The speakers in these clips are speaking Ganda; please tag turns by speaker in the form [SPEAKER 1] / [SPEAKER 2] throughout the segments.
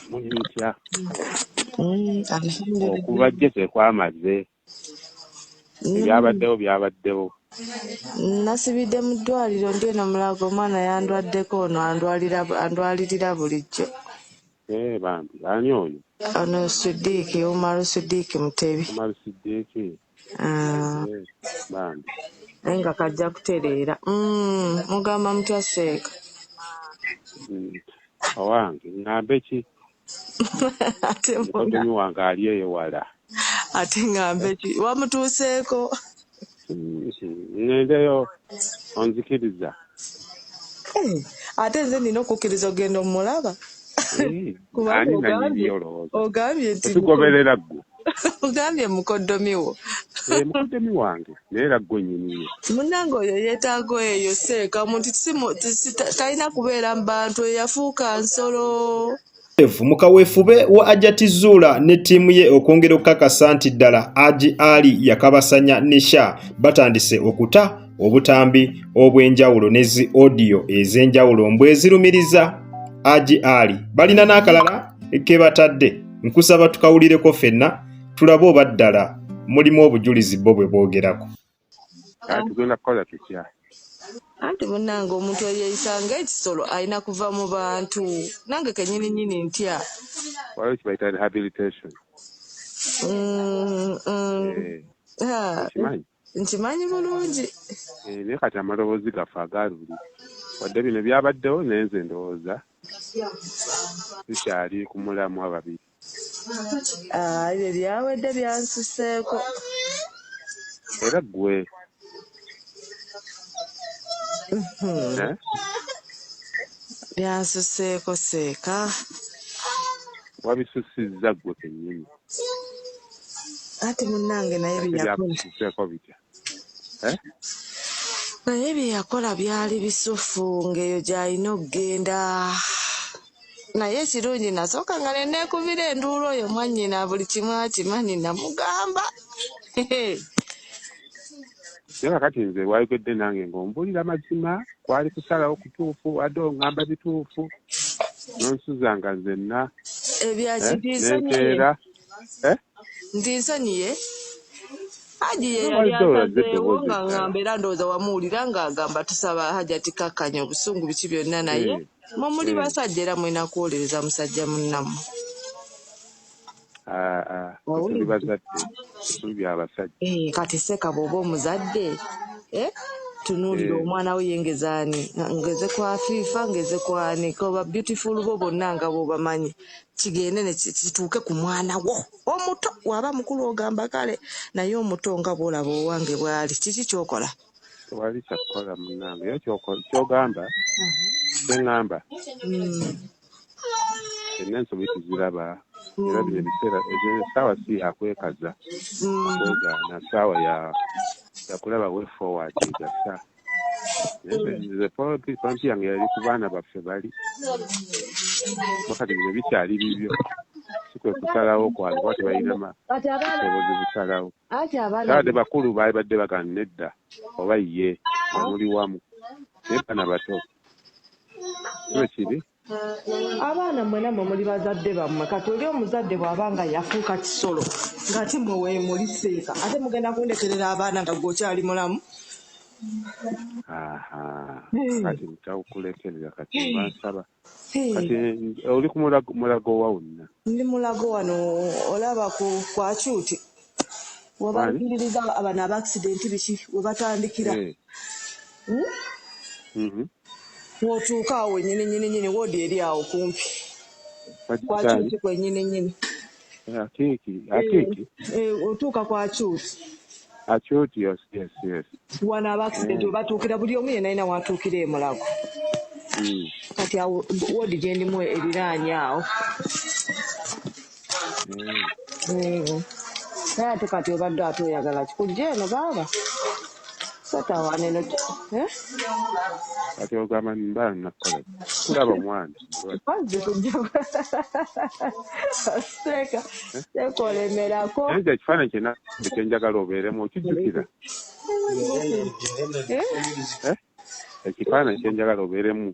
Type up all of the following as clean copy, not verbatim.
[SPEAKER 1] Munyitya.
[SPEAKER 2] Alhamdulillah.
[SPEAKER 1] Okubajje tekwamaze. Byabaddewo.
[SPEAKER 2] Nasibidde mu ddwaliro ndi eno Mulago, omwana yandwaddeko ono andwalirira bulijjo.
[SPEAKER 1] Bambi ani oyo?
[SPEAKER 2] Ono Sidiiki, Umaru Sidiiki Mutebi.
[SPEAKER 1] Umaru Sidiiki. Bambi.
[SPEAKER 2] Naye nga kajja kutereera. Mugamba mutya Seeka?
[SPEAKER 1] Owange ngambe ki?
[SPEAKER 2] Ate
[SPEAKER 1] mukoddomi wange ali eyo wala.
[SPEAKER 2] Ate ngambe ki? Wamutuuseeko?
[SPEAKER 1] Ngendeyo onzikiriza.
[SPEAKER 2] Ate nze nina okukkiriza ogenda omulaba.
[SPEAKER 1] Ani nanyini olowooza?
[SPEAKER 2] Ogambye nti
[SPEAKER 1] tugoberera ggwe.
[SPEAKER 2] Ogambye mukoddomi wo.
[SPEAKER 1] Mukoddomi wange naye era ggwe nnyiniye.
[SPEAKER 2] Munnange oyo yeetaago eyo Seeka, omuntu talina kubeera mu bantu, yafuuka nsolo.
[SPEAKER 3] Mukaweefube wa Hajati Zula ne ttiimu ye okwongera okukakasa nti ddala Haji Ali Yakabasanya ne Shah batandise okuta obutambi obw'enjawulo ne zi audio ez'enjawulo mbwezirumiriza Haji Ali. Balina n'akalala ke batadde, nkusaba tukawulireko ffenna tulabe oba ddala mulimu obujulizi bo bwe boogerako.
[SPEAKER 1] Tugenda kukola tutya?
[SPEAKER 2] Anti munnange omuntu eyeeyisanga ekisolo alina kuva mu bantu. Nange kennyini ntya.
[SPEAKER 1] Waliwo kibayita rehabilitation.
[SPEAKER 2] Nkimanyi bulungi.
[SPEAKER 1] Naye kati amaloboozi gaffe agaaluli. Wadde bino byabaddewo naye nze ndowooza tukyali ku mulamu ababiri.
[SPEAKER 2] Ebyo byawedde byansuseeko.
[SPEAKER 1] Era ggwe
[SPEAKER 2] byansuseeko Seeka.
[SPEAKER 1] Wabisusizza ggwe kennyini.
[SPEAKER 2] Ati munnange naye
[SPEAKER 1] byakususeeko bitya?
[SPEAKER 2] Naye bye yakola byali bisufu ng'eyo gy'alina okugenda. Naye ekirungi nasooka nga neneekubira enduulu oyo mwannyina buli kimu akimanyi namugamba.
[SPEAKER 1] Naye kakati nze wayogedde nange ng'ombuulira mazima kwali kusalawo kutuufu wadde oŋŋamba bituufu nonsuzanga nzenna
[SPEAKER 2] neeteera nti nsonyiye. Haji ye yali asazeewo nga ŋŋamba era ndowooza wamuwulira ng'agamba tusaba Hajati kakkanya obusungu biki byonna naye muli basajja era mulina kwolereza musajja munnammwe.
[SPEAKER 1] Tuli bazadde tuli byabasajja.
[SPEAKER 2] Kati Seeka bw'oba omuzadde tunuulira omwana we yengezaani ngeze kwa Fiifa ngeze kwani koba beautiful bo bonna nga bw'obamanyi kigende ne kituuke ku mwana wo omuto. Waba mukulu ogamba kale naye omuto nga bw'olaba owange bw'ali kiki ky'okola?
[SPEAKER 1] Tewali kyakukola munnange yo ky'ogamba kyeŋŋamba enna ensobi tuziraba. Era bino ebiseera essaawa si yakwekaza kwegaana ssaawa yakulaba way forward egasa. Nze pompi yange yali ku baana baffe bali wakati bino bikyali bibyo sikwe kusalawo kwange kuba tebalina busobozi busalawo. Abadde bakulu badde bagana nedda oba ye nga muli wamu naye baana bato kiba kiri.
[SPEAKER 2] Abaana mwena mwe muli bazadde bammwe. Kati oli omuzadde bw'aba nga yafuuka kisolo ng'ate mwe weemuli Seeka ate mugenda kundekerera abaana nga gw'okyali mulamu.
[SPEAKER 1] Kati nkyawukulekerera kati bansaba kati oli ku mulago wa wonna?
[SPEAKER 2] Ndi mulago wano olaba kwa Cuuti webalukiririza abano ab'accidenti biki we batandikira. Wotuuka awo nyini woodi eri awo kumpi kwa Cuuti kwe nyini.
[SPEAKER 1] Akeeki
[SPEAKER 2] otuuka kwa Cuuti.
[SPEAKER 1] Acuuti yes.
[SPEAKER 2] Wano ab'accidenti we batuukira buli omu yenna alina watuukira e Mulago. Kati awo woodi gye ndimu eriraanye awo. Naye ate kati obadde ate oyagala kikujja eno baaba satawana eno
[SPEAKER 1] kati ogamba mbala nakola kulaba omwana
[SPEAKER 2] Seeka tekolemerako
[SPEAKER 1] naye ekifaananyi kyena kyenjagala obeeremu okijjukira. Ekifaananyi kyenjagala obeeremu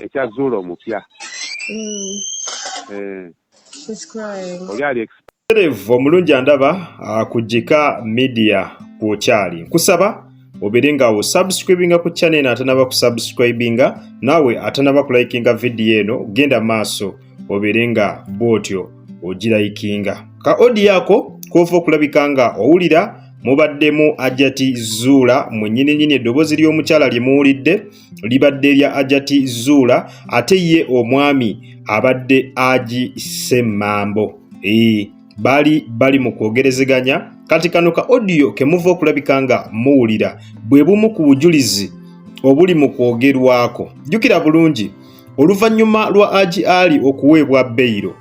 [SPEAKER 1] ekya Zuula omupya oli ali
[SPEAKER 3] Terevu omulungi andaba kujjika media bw'okyali nkusaba obeere nga osubscribinga ku channel eno atanaba kusubscribinga naawe atanaba kulikinga vidiyo eno genda maaso obeere nga bw'otyo ogirayikinga ka audio ako kova okulabika nga owulira mubaddemu Hajjati Zuula mwennyini eddoboozi ly'omukyala lye muwulidde libadde erya Hajjati Zuula ate ye omwami abadde Haji Ssemambo bali mu kwogerezeganya kati kano ka audio ke muva okulabika nga muwulira bwe bumu ku bujulizi obuli mu kwogerwako. Jjukira bulungi oluvannyuma lwa Haji Ali okuweebwa beyiro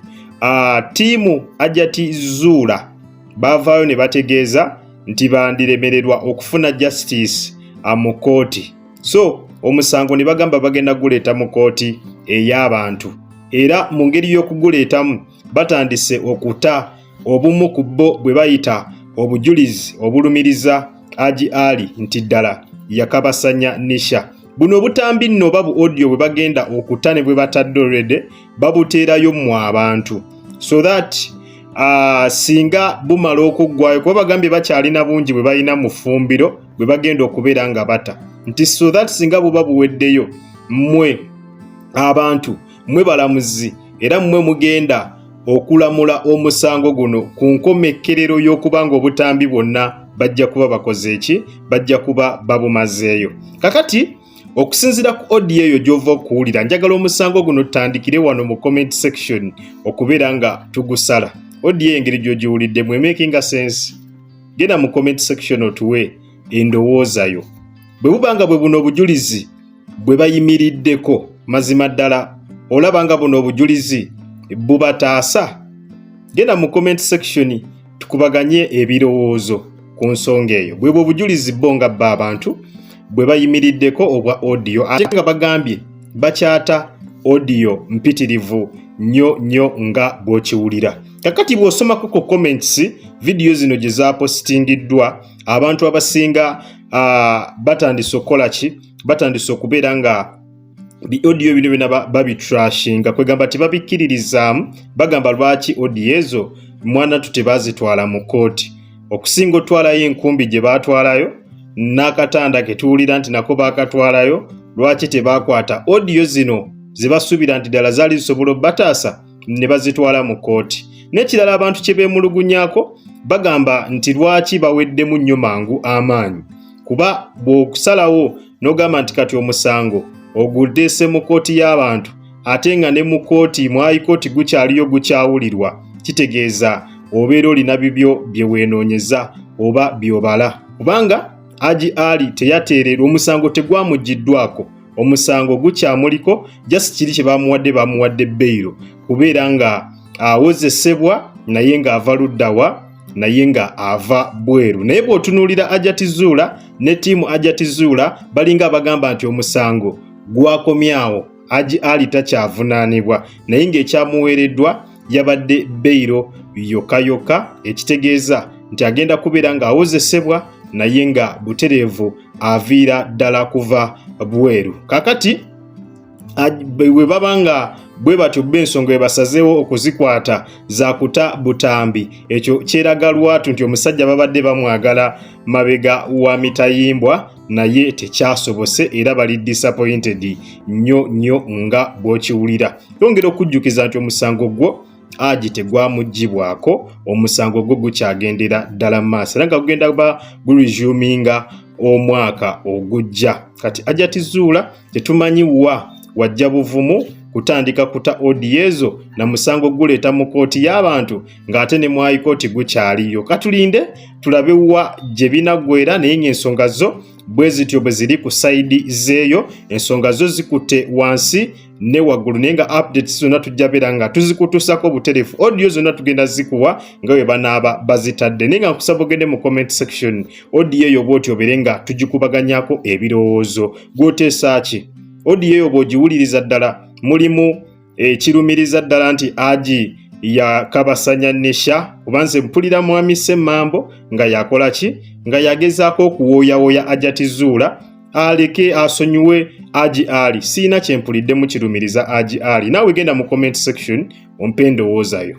[SPEAKER 3] ttiimu Hajjati Zuula baavaayo ne bategeeza nti bandiremererwa okufuna justice mu kooti, so omusango ne bagamba bagenda guleeta mu kooti ey'abantu era mu ngeri y'okuguleetamu batandise okuta obumu ku bo bwe bayita obujulizi obulumiriza Haji Ali nti ddala yakabasanya Nisha. Buno obutambi nno oba bu audio bwe bagenda okuta ne bwe batadde already babuteerayo mu abantu so that singa bumala okuggwayo kuba bagambye bakyalina bungi bwe balina mu ffumbiro bwe bagenda okubeera nga bata nti so that singa buba buweddeyo mmwe abantu mmwe balamuzi era mmwe mugenda okulamula omusango guno ku nkomekkerero y'okubanga obutambi bwonna bajja kuba bakoze eki bajja kuba babumazeeyo. Kakati okusinziira ku audio eyo gy'ova okuwulira njagala omusango guno tutandikire wano mu comment section okubeera nga tugusala. Audio engeri gy'ogiwulidde mu making sense genda mu comment section otuwe endowooza yo bwe bubanga bwe buno obujulizi bwe bayimiriddeko mazima ddala olabanga buno obujulizi bubataasa genda mu comment section tukubaganye ebirowoozo ku nsonga eyo bwe bujulizi bo nga bba abantu bwe bayimiriddeko obwa audio ate nga bagambye bakyata audio mpitirivu nnyo nga bw'okiwulira. Kakati bw'osomako ku comments video zino gye zaapostingiddwa abantu abasinga batandise okukola ki batandise okubeera nga bi audio bino byonna babitrashinga kwegamba tebabikkiririzaamu bagamba lwaki audio ezo mwana tutebazitwala mu kooti okusinga otwalayo enkumbi gye baatwalayo n'akatanda ke tuwulira nti nako baakatwalayo lwaki tebakwata audio zino ze basuubira nti ddala zaali zisobola bataasa ne bazitwala mu kooti. N'ekirala abantu kye beemulugunyaako bagamba nti lwaki baweddemu nnyo mangu amaanyi kuba bw'okusalawo n'ogamba nti kati omusango oguteese mu kooti y'abantu ate nga ne mu kooti mu high court gukyaliyo gukyawulirwa kitegeeza obeera olina bibyo bye weenoonyeza oba by'obala kubanga Haji Ali teyateerera omusango tegwamuggiddwako omusango gukyamuliko just kiri kye bamuwadde beyiro kubeera nga awozesebwa naye ng'ava luddawa naye nga ava bweru. Naye bw'otunuulira Hajjati Zuula ne ttiimu Hajjati Zuula balinga abagamba nti omusango gwakomyawo Haji Ali takyavunaanibwa naye ng'ekyamuweereddwa yabadde beyiro yokka ekitegeeza nti agenda kubeera nga awozesebwa naye nga butereevu aviira ddala kuva bweru. Kakati bwe babanga bwe batyo b'ensonga basazeewo okuzikwata zakuta butambi ekyo kyeraga lwatu nti omusajja babadde bamwagala mabega wa mitayimbwa naye tekyasobose era bali disappointed nnyo nga bw'okiwulira. Yongera okujjukiza nti omusango gwo Haji tegwamuggyibwako omusango gwo gukyagendera ddala maaso era nga gugenda ba guresuminga omwaka ogujja. Kati Hajjati Zuula tetumanyi wajja buvumu kutandika kuta audio ezo na musango guleeta mu kooti y'abantu ng'ate ne mu high court gukyaliyo. Katulinde tulabe gye binaggweera naye ng'ensonga zo bwe zityo bwe ziri ku sayidi zeeyo ensonga zo zikutte wansi ne waggulu naye nga updates zonna tujja beera nga tuzikutusako buterefu audio zonna tugenda zikuwa nga bwe banaaba bazitadde naye nga nkusaba ogende mu comment section audio eyo bw'otyo obeere nga tugikubaganyako ebirowoozo gw'oteesa ki audio eyo bw'ogiwuliriza ddala mulimu ekirumiriza ddala nti Haji yakabasanya Nisha kuba nze mpulira mwami Ssemambo nga yakola ki nga yagezaako okuwooyawooya Hajjati Zuula aleke asonyiwe Haji Ali. Siina kyempulidde mu kirumiriza Haji Ali. Naawe genda mu comment section ompe endowooza yo.